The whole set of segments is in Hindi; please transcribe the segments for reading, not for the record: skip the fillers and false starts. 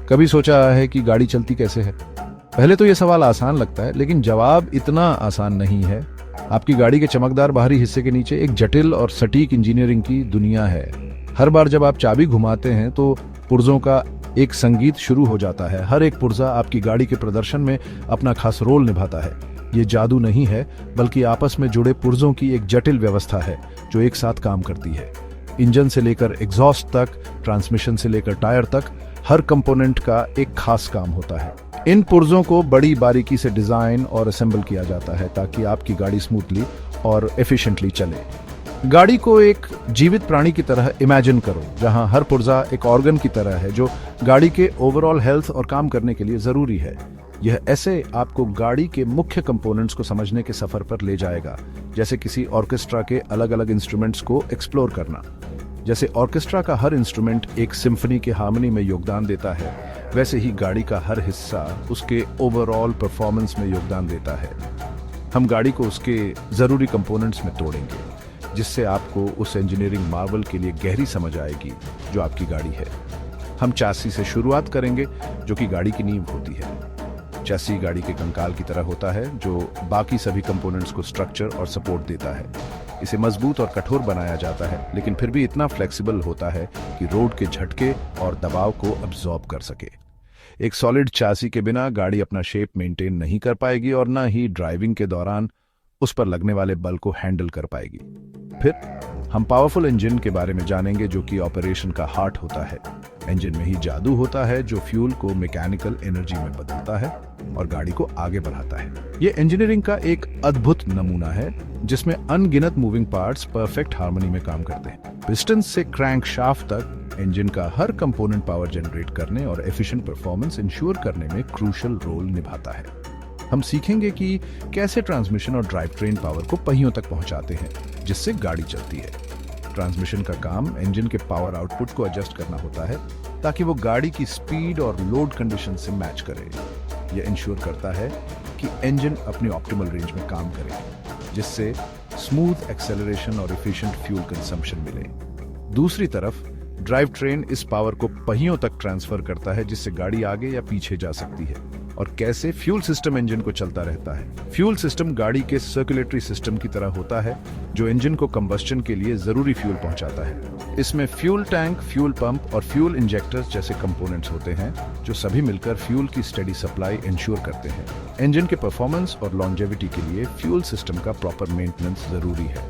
कभी सोचा है कि गाड़ी चलती कैसे है? पहले तो ये सवाल आसान लगता है, लेकिन जवाब इतना आसान नहीं है। आपकी गाड़ी के चमकदार बाहरी हिस्से के नीचे एक जटिल और सटीक इंजीनियरिंग की दुनिया है। हर बार जब आप चाबी घुमाते हैं तो पुर्जों का एक संगीत शुरू हो जाता है। हर एक पुर्जा आपकी गाड़ी के प्रदर्शन में अपना खास रोल निभाता है। ये जादू नहीं है, बल्कि आपस में जुड़े पुर्जों की एक जटिल व्यवस्था है जो एक साथ काम करती है। इंजन से लेकर एग्जॉस्ट तक, ट्रांसमिशन से लेकर टायर तक, हर कंपोनेंट का एक खास काम होता है। इन पुर्जों को बड़ी बारीकी से डिजाइन और असेंबल किया जाता है ताकि आपकी गाड़ी स्मूथली और एफिशिएंटली चले। गाड़ी को एक जीवित प्राणी की तरह इमेजिन करो, जहां हर पुर्जा एक ऑर्गन की तरह है जो गाड़ी के ओवरऑल हेल्थ और काम करने के लिए जरूरी है। यह ऐसे आपको गाड़ी के मुख्य कंपोनेंट्स को समझने के सफर पर ले जाएगा, जैसे किसी ऑर्केस्ट्रा के अलग अलग इंस्ट्रूमेंट्स को एक्सप्लोर करना। जैसे ऑर्केस्ट्रा का हर इंस्ट्रूमेंट एक सिम्फनी के हार्मनी में योगदान देता है, वैसे ही गाड़ी का हर हिस्सा उसके ओवरऑल परफॉर्मेंस में योगदान देता है। हम गाड़ी को उसके जरूरी कंपोनेंट्स में तोड़ेंगे, जिससे आपको उस इंजीनियरिंग मार्वल के लिए गहरी समझ आएगी जो आपकी गाड़ी है। हम चैसी से शुरुआत करेंगे, जो कि गाड़ी की नींव होती है। चैसी गाड़ी के कंकाल की तरह होता है जो बाकी सभी कंपोनेंट्स को स्ट्रक्चर और सपोर्ट देता है। इसे मजबूत और कठोर बनाया जाता है, लेकिन फिर भी इतना फ्लेक्सिबल होता है कि रोड के झटके और दबाव को अब्सॉर्ब कर सके। एक सॉलिड चैसी के बिना गाड़ी अपना शेप मेंटेन नहीं कर पाएगी और न ही ड्राइविंग के दौरान उस पर लगने वाले बल को हैंडल कर पाएगी। फिर हम पावरफुल इंजन के बारे में जानेंगे, जो कि ऑपरेशन का हार्ट होता है। इंजन में ही जादू होता है जो फ्यूल को मैकेनिकल एनर्जी में बदलता है और गाड़ी को आगे बढ़ाता है। ये इंजीनियरिंग का एक अद्भुत नमूना है जिसमें अनगिनत मूविंग पार्ट्स परफेक्ट हार्मनी में काम करते हैं। पिस्टन से क्रैंक शाफ्ट तक इंजन का हर कंपोनेंट पावर जनरेट करने और एफिशिएंट परफॉर्मेंस इंश्योर करने में क्रूशियल रोल निभाता है। हम सीखेंगे कि कैसे ट्रांसमिशन और ड्राइव ट्रेन पावर को पहियों तक पहुंचाते हैं, जिससे गाड़ी चलती है। ट्रांसमिशन का काम इंजन के पावर आउटपुट को एडजस्ट करना होता है ताकि वो गाड़ी की स्पीड और लोड कंडीशन से मैच करे। यह इंश्योर करता है कि इंजन अपनी ऑप्टिमल रेंज में काम करे, जिससे स्मूथ एक्सेलरेशन और एफिशिएंट फ्यूल कंजम्पशन मिले। दूसरी तरफ ड्राइव ट्रेन इस पावर को पहियों तक ट्रांसफर करता है, जिससे गाड़ी आगे या पीछे जा सकती है। और कैसे फ्यूल सिस्टम इंजन को चलता रहता है। फ्यूल सिस्टम गाड़ी के सर्कुलेटरी सिस्टम की तरह होता है जो इंजन को कंबस्टन के लिए जरूरी फ्यूल पहुंचाता है। इसमें फ्यूल टैंक, फ्यूल पंप और फ्यूल इंजेक्टर्स जैसे कंपोनेंट्स होते हैं जो सभी मिलकर फ्यूल की स्टेडी सप्लाई इंश्योर करते हैं। इंजन के परफॉर्मेंस और लॉन्जेविटी के लिए फ्यूल सिस्टम का प्रॉपर मेंटेनेंस जरूरी है।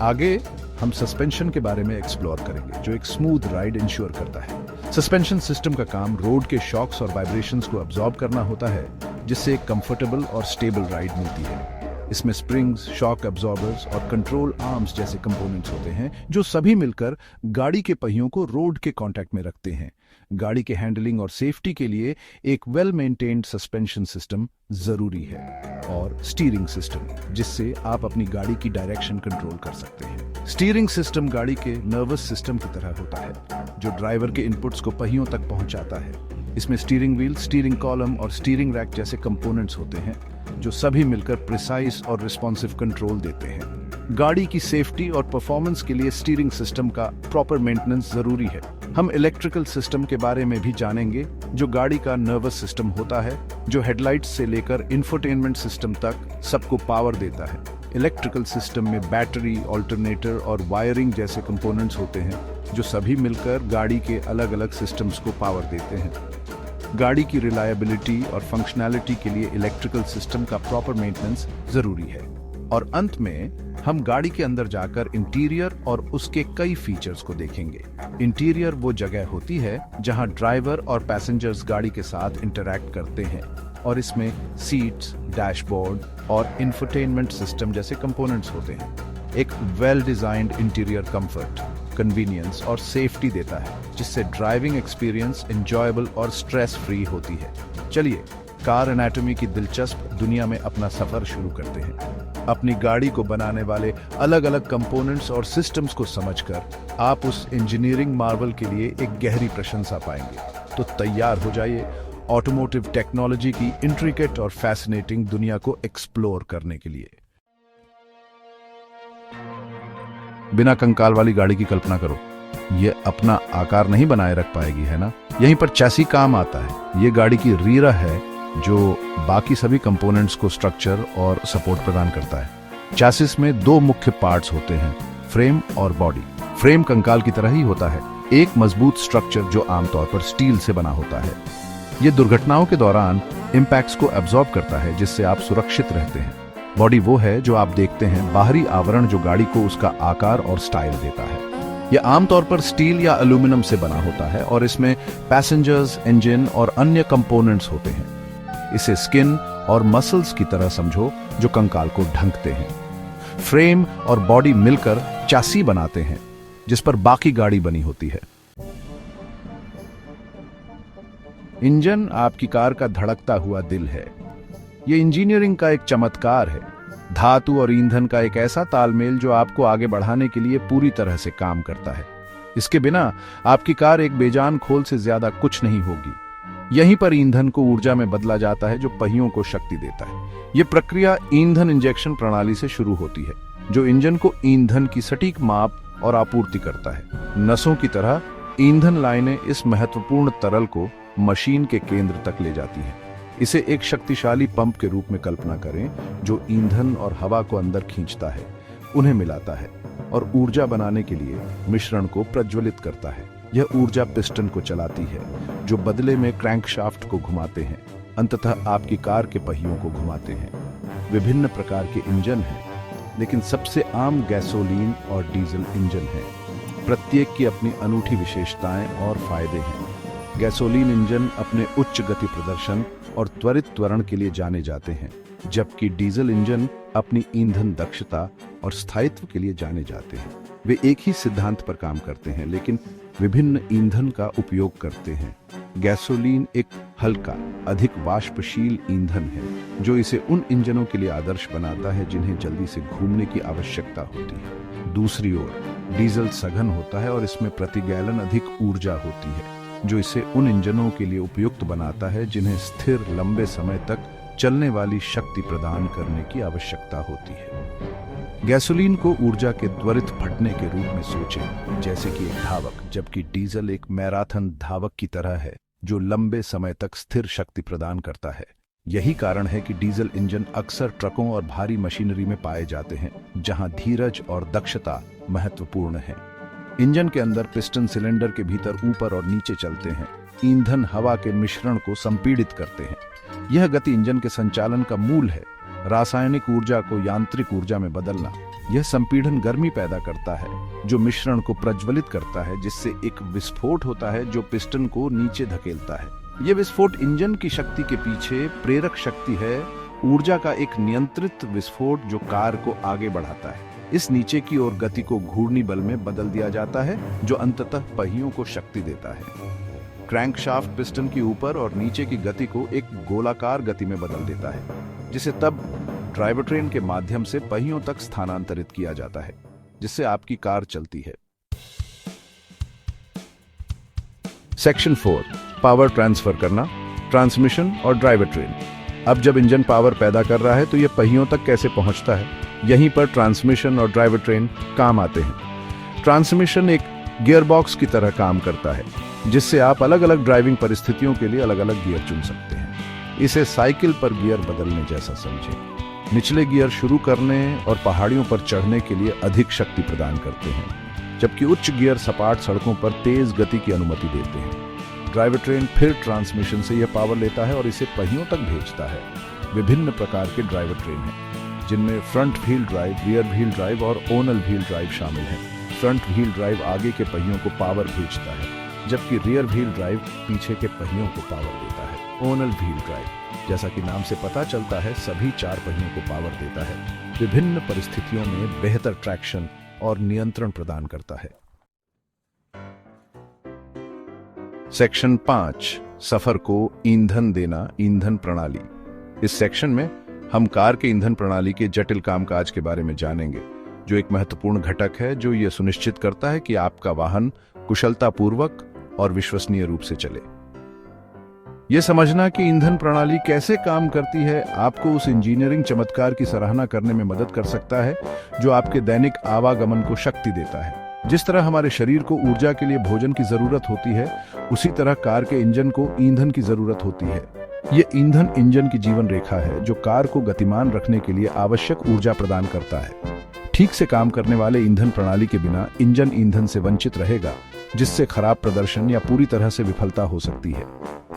आगे हम सस्पेंशन के बारे में एक्सप्लोर करेंगे, जो एक स्मूथ राइड इंश्योर करता है। सस्पेंशन सिस्टम का काम रोड के शॉक्स और वाइब्रेशंस को अब्सॉर्ब करना होता है, जिससे एक कंफर्टेबल और स्टेबल राइड मिलती है। इसमें स्प्रिंग्स, शॉक अब्सॉर्बर्स और कंट्रोल आर्म्स जैसे कंपोनेंट्स होते हैं जो सभी मिलकर गाड़ी के पहियों को रोड के कांटेक्ट में रखते हैं। गाड़ी के हैंडलिंग और सेफ्टी के लिए एक वेल मेंटेन्ड सस्पेंशन सिस्टम जरूरी है, और स्टीयरिंग सिस्टम, जिससे आप अपनी गाड़ी की डायरेक्शन कंट्रोल कर सकते हैं। स्टीयरिंग सिस्टम गाड़ी के नर्वस सिस्टम की तरह होता है जो ड्राइवर के इनपुट्स को पहियों तक पहुंचाता है। इसमें स्टीयरिंग व्हील, स्टीयरिंग कॉलम और स्टीयरिंग रैक जैसे कंपोनेंट्स होते हैं जो सभी मिलकर प्रिसाइज और रिस्पॉन्सिव कंट्रोल देते हैं। गाड़ी की सेफ्टी और परफॉर्मेंस के लिए स्टीयरिंग सिस्टम का प्रॉपर मेंटेनेंस जरूरी है। हम इलेक्ट्रिकल सिस्टम के बारे में भी जानेंगे, जो गाड़ी का नर्वस सिस्टम होता है जो हेडलाइट्स से लेकर इंफोटेनमेंट सिस्टम तक सबको पावर देता है। इलेक्ट्रिकल सिस्टम में बैटरी, ऑल्टरनेटर और वायरिंग जैसे कंपोनेंट्स होते हैं जो सभी मिलकर गाड़ी के अलग अलग सिस्टम्स को पावर देते हैं। गाड़ी की रिलायबिलिटी और फंक्शनैलिटी के लिए इलेक्ट्रिकल सिस्टम का प्रॉपर मेंटेनेंस जरूरी है। और अंत में हम गाड़ी के अंदर जाकर इंटीरियर और उसके कई फीचर्स को देखेंगे। इंटीरियर वो जगह होती है जहां ड्राइवर और पैसेंजर्स गाड़ी के साथ इंटरैक्ट करते हैं, और इसमें सीट्स, डैशबोर्ड और इंफोटेनमेंट सिस्टम जैसे कंपोनेंट्स होते हैं। एक well designed interior comfort, convenience और सेफ्टी देता है, जिससे ड्राइविंग एक्सपीरियंस एंजॉयबल और स्ट्रेस फ्री होती है। चलिए कार एनाटॉमी की दिलचस्प दुनिया में अपना सफर शुरू करते हैं। अपनी गाड़ी को बनाने वाले अलग अलग कंपोनेंट्स और सिस्टम्स को समझकर आप उस इंजीनियरिंग मार्वल के लिए एक गहरी प्रशंसा पाएंगे। तो तैयार हो जाइए ऑटोमोटिव टेक्नोलॉजी की इंट्रिकेट और फैसिनेटिंग दुनिया को एक्सप्लोर करने के लिए। बिना कंकाल वाली गाड़ी की कल्पना करो। ये अपना आकार नहीं बनाए रख पाएगी, है ना। यहीं पर चैसी काम आता है। ये गाड़ी की रीढ़ है जो बाकी सभी कंपोनेंट्स को स्ट्रक्चर और सपोर्ट प्रदान करता है। चैसिस में दो मुख्य पार्ट्स होते हैं, फ्रेम और बॉडी। फ्रेम कंकाल की तरह ही होता है, एक मजबूत स्ट्रक्चर जो आमतौर पर स्टील से बना होता है। ये दुर्घटनाओं के दौरान इम्पैक्ट्स को एब्जॉर्ब करता है, जिससे आप सुरक्षित रहते हैं। बॉडी वो है जो आप देखते हैं, बाहरी आवरण जो गाड़ी को उसका आकार और स्टाइल देता है। यह आमतौर पर स्टील या एल्यूमिनियम से बना होता है और इसमें पैसेंजर्स, इंजन और अन्य कंपोनेंट्स होते हैं। इसे स्किन और मसल्स की तरह समझो जो कंकाल को ढंकते हैं। फ्रेम और बॉडी मिलकर चासी बनाते हैं जिस पर बाकी गाड़ी बनी होती है। इंजन आपकी कार का धड़कता हुआ दिल है। यह इंजीनियरिंग का एक चमत्कार है, धातु और ईंधन का एक ऐसा तालमेल जो आपको आगे बढ़ाने के लिए पूरी तरह से काम करता है। इसके बिना आपकी कार एक बेजान खोल से ज्यादा कुछ नहीं होगी। यहीं पर ईंधन को ऊर्जा में बदला जाता है जो पहियों को शक्ति देता है। यह प्रक्रिया ईंधन इंजेक्शन प्रणाली से शुरू होती है जो इंजन को ईंधन की सटीक माप और आपूर्ति करता है। नसों की तरह ईंधन लाइनें इस महत्वपूर्ण तरल को मशीन के केंद्र तक ले जाती हैं। इसे एक शक्तिशाली पंप के रूप में कल्पना करें जो ईंधन और हवा को अंदर खींचता है, उन्हें मिलाता है और ऊर्जा बनाने के लिए मिश्रण को प्रज्वलित करता है। यह ऊर्जा पिस्टन को चलाती है जो बदले में क्रैंकशाफ्ट को घुमाते हैं, अंततः आपकी कार के पहियों को घुमाते हैं। विभिन्न प्रकार के इंजन हैं, लेकिन सबसे आम गैसोलीन और डीजल इंजन हैं। प्रत्येक की अपनी अनूठी विशेषताएं और फायदे हैं। गैसोलीन इंजन अपने उच्च गति प्रदर्शन और त्वरित त्वरण के लिए जाने जाते हैं, जबकि डीजल इंजन अपनी ईंधन दक्षता और स्थायित्व के लिए जाने जाते हैं। वे एक ही सिद्धांत पर काम करते हैं लेकिन विभिन्न ईंधन का उपयोग करते हैं। गैसोलीन एक हल्का, अधिक वाष्पशील ईंधन है जो इसे उन इंजनों के लिए आदर्श बनाता है जिन्हें जल्दी से घूमने की आवश्यकता होती है। दूसरी ओर डीजल सघन होता है और इसमें प्रति गैलन अधिक ऊर्जा होती है जो इसे उन इंजनों के लिए उपयुक्त बनाता है जिन्हें स्थिर, लंबे समय तक चलने वाली शक्ति प्रदान करने की आवश्यकता होती है। गैसोलीन को ऊर्जा के त्वरित फटने के रूप में सोचें, जैसे कि एक धावक, जबकि डीजल एक मैराथन धावक की तरह है जो लंबे समय तक स्थिर शक्ति प्रदान करता है। यही कारण है कि डीजल इंजन अक्सर ट्रकों और भारी मशीनरी में पाए जाते हैं, जहां धीरज और दक्षता महत्वपूर्ण है। इंजन के अंदर पिस्टन सिलेंडर के भीतर ऊपर और नीचे चलते हैं। ईंधन हवा के मिश्रण को संपीड़ित करते हैं। यह गति इंजन के संचालन का मूल है। रासायनिक ऊर्जा को यांत्रिक ऊर्जा में बदलना। यह संपीड़न गर्मी पैदा करता है जो मिश्रण को प्रज्वलित करता है, जिससे एक विस्फोट होता है जो पिस्टन को नीचे धकेलता है। यह विस्फोट इंजन की शक्ति के पीछे प्रेरक शक्ति है, ऊर्जा का एक नियंत्रित विस्फोट जो कार को आगे बढ़ाता है। इस नीचे की ओर गति को घूर्णी बल में बदल दिया जाता है जो अंततः पहियों को शक्ति देता है। क्रैंकशाफ्ट पिस्टन की ऊपर और नीचे की गति को एक गोलाकार गति में बदल देता है, जिसे तब ड्राइवर ट्रेन के माध्यम से पहियों तक स्थानांतरित किया जाता है, जिससे आपकी कार चलती है। सेक्शन 4, पावर ट्रांसफर करना, ट्रांसमिशन और ड्राइवर ट्रेन। अब जब इंजन पावर पैदा कर रहा है तो यह पहियों तक कैसे पहुंचता है? यहीं पर ट्रांसमिशन और ड्राइवर ट्रेन काम आते हैं। ट्रांसमिशन एक गियरबॉक्स की तरह काम करता है, जिससे आप अलग अलग ड्राइविंग परिस्थितियों के लिए अलग अलग गियर चुन सकते हैं। इसे साइकिल पर गियर बदलने जैसा समझें। निचले गियर शुरू करने और पहाड़ियों पर चढ़ने के लिए अधिक शक्ति प्रदान करते हैं, जबकि उच्च गियर सपाट सड़कों पर तेज गति की अनुमति देते हैं। ड्राइवर ट्रेन फिर ट्रांसमिशन से यह पावर लेता है और इसे पहियों तक भेजता है। विभिन्न प्रकार के ड्राइवर ट्रेन हैं, जिनमें front wheel drive, rear wheel drive और ओनल व्हील ड्राइव शामिल हैं। फ्रंट व्हील ड्राइव आगे के पहियों को पावर भेजता है, जबकि रियर व्हील ड्राइव पीछे के पहियों को पावर देता है। ओनल व्हील ड्राइव, जैसा कि नाम से पता चलता है, सभी चार पहियों को पावर देता है। विभिन्न परिस्थितियों में बेहतर ट्रैक्शन और नियंत्रण प्रदान करता है। सेक्शन 5, सफर को ईंधन देना, ईंधन प्रणाली। इस सेक्शन में हम कार के ईंधन प्रणाली के जटिल कामकाज के बारे में जानेंगे, जो एक महत्वपूर्ण घटक है जो यह सुनिश्चित करता है कि आपका वाहन कुशलतापूर्वक और विश्वसनीय रूप से चले। यह समझना कि ईंधन प्रणाली कैसे काम करती है आपको उस इंजीनियरिंग चमत्कार की सराहना करने में मदद कर सकता है जो आपके दैनिक आवागमन को शक्ति देता है। जिस तरह हमारे शरीर को ऊर्जा के लिए भोजन की जरूरत होती है, उसी तरह कार के इंजन को ईंधन की जरूरत होती है। ये ईंधन इंजन की जीवन रेखा है जो कार को गतिमान रखने के लिए आवश्यक ऊर्जा प्रदान करता है। ठीक से काम करने वाले ईंधन प्रणाली के बिना इंजन ईंधन से वंचित रहेगा, जिससे खराब प्रदर्शन या पूरी तरह से विफलता हो सकती है।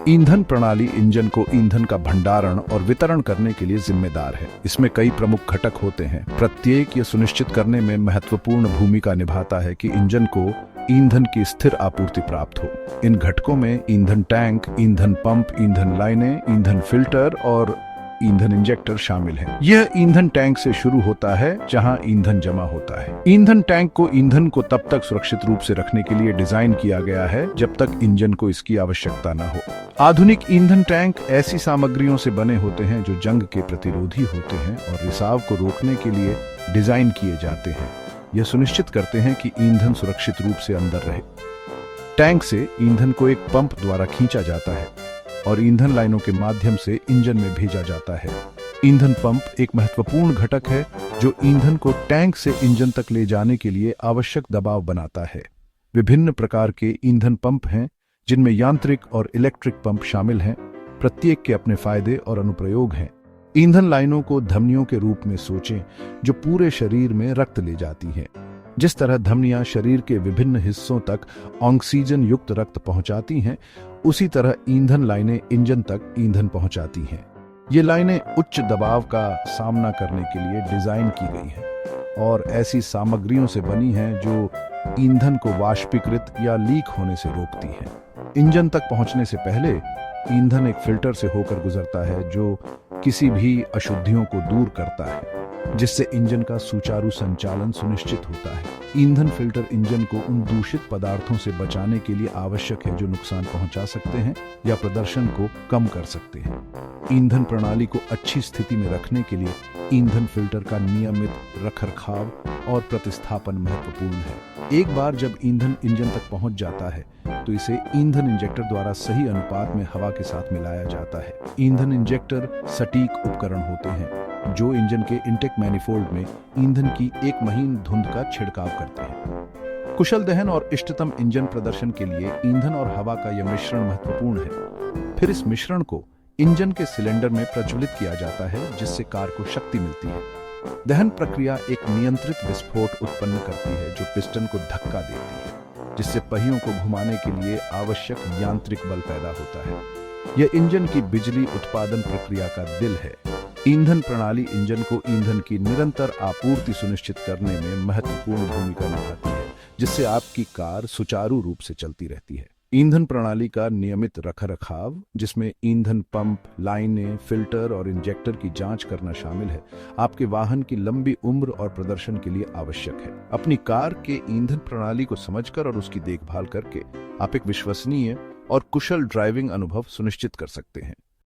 ईंधन प्रणाली इंजन को ईंधन का भंडारण और वितरण करने के लिए जिम्मेदार है। इसमें कई प्रमुख घटक होते हैं। प्रत्येक ये सुनिश्चित करने में महत्वपूर्ण भूमिका निभाता है कि इंजन को ईंधन की स्थिर आपूर्ति प्राप्त हो। इन घटकों में ईंधन टैंक, ईंधन पंप, ईंधन लाइनें, ईंधन फिल्टर और ईंधन इंजेक्टर शामिल हैं। यह ईंधन टैंक से शुरू होता है जहां ईंधन जमा होता है। ईंधन टैंक को ईंधन को तब तक सुरक्षित रूप से रखने के लिए डिजाइन किया गया है जब तक इंजन को इसकी आवश्यकता न हो। आधुनिक ईंधन टैंक ऐसी सामग्रियों से बने होते हैं जो जंग के प्रतिरोधी होते हैं और रिसाव को रोकने के लिए डिजाइन किए जाते हैं। यह सुनिश्चित करते हैं कि ईंधन सुरक्षित रूप से अंदर रहे। टैंक से ईंधन को एक पंप द्वारा खींचा जाता है और ईंधन लाइनों के माध्यम से इंजन में भेजा जाता है। ईंधन पंप एक महत्वपूर्ण घटक है जो ईंधन को टैंक से इंजन तक ले जाने के लिए आवश्यक दबाव बनाता है। विभिन्न प्रकार के ईंधन पंप हैं, जिनमें यांत्रिक और इलेक्ट्रिक पंप शामिल हैं। प्रत्येक के अपने फायदे और अनुप्रयोग हैं। ईंधन लाइनों को धमनियों के रूप में सोचें, जो पूरे शरीर में रक्त ले जाती हैं। जिस तरह धमनियां शरीर के विभिन्न हिस्सों तक ऑक्सीजन युक्त रक्त पहुंचाती हैं, उसी तरह ईंधन लाइनें इंजन तक ईंधन पहुंचाती हैं। ये लाइनें उच्च दबाव का सामना करने के लिए डिजाइन की गई हैं और ऐसी सामग्रियों से बनी हैं जो ईंधन को वाष्पीकृत या लीक होने से रोकती हैं। इंजन तक पहुंचने से पहले ईंधन एक फिल्टर से होकर गुजरता है जो किसी भी अशुद्धियों को दूर करता है, जिससे इंजन का सुचारू संचालन सुनिश्चित होता है। ईंधन फिल्टर इंजन को उन दूषित पदार्थों से बचाने के लिए आवश्यक है जो नुकसान पहुंचा सकते हैं या प्रदर्शन को कम कर सकते हैं। ईंधन प्रणाली को अच्छी स्थिति में रखने के लिए ईंधन फिल्टर का नियमित रखरखाव और प्रतिस्थापन महत्वपूर्ण है। एक बार जब ईंधन इंजन तक पहुंच जाता है तो इसे ईंधन इंजेक्टर द्वारा सही अनुपात में हवा के साथ मिलाया जाता है। ईंधन इंजेक्टर सटीक उपकरण होते हैं जो इंजन के इंटेक मैनिफोल्ड में ईंधन की एक महीन धुंध का छिड़काव करते हैं। कुशल दहन और इष्टतम इंजन प्रदर्शन के लिए ईंधन और हवा का यह मिश्रण महत्वपूर्ण है। फिर इस मिश्रण को इंजन के सिलेंडर में प्रज्वलित किया जाता है, जिससे कार को शक्ति मिलती है। दहन प्रक्रिया एक नियंत्रित विस्फोट उत्पन्न करती है जो पिस्टन को धक्का देती है, जिससे पहियों को घुमाने के लिए आवश्यक यांत्रिक बल पैदा होता है। यह इंजन की बिजली उत्पादन प्रक्रिया का दिल है। ईंधन प्रणाली इंजन को ईंधन की निरंतर आपूर्ति सुनिश्चित करने में महत्वपूर्ण भूमिका निभाती है, जिससे आपकी कार सुचारू रूप से चलती रहती है। ईंधन प्रणाली का नियमित रखरखाव, जिसमें ईंधन पंप, लाइनें, फिल्टर और इंजेक्टर की जांच करना शामिल है, आपके वाहन की लंबी उम्र और प्रदर्शन के लिए आवश्यक है। अपनी कार के ईंधन प्रणाली को समझकर और उसकी देखभाल करके आप एक विश्वसनीय और कुशल ड्राइविंग अनुभव सुनिश्चित कर सकते हैं।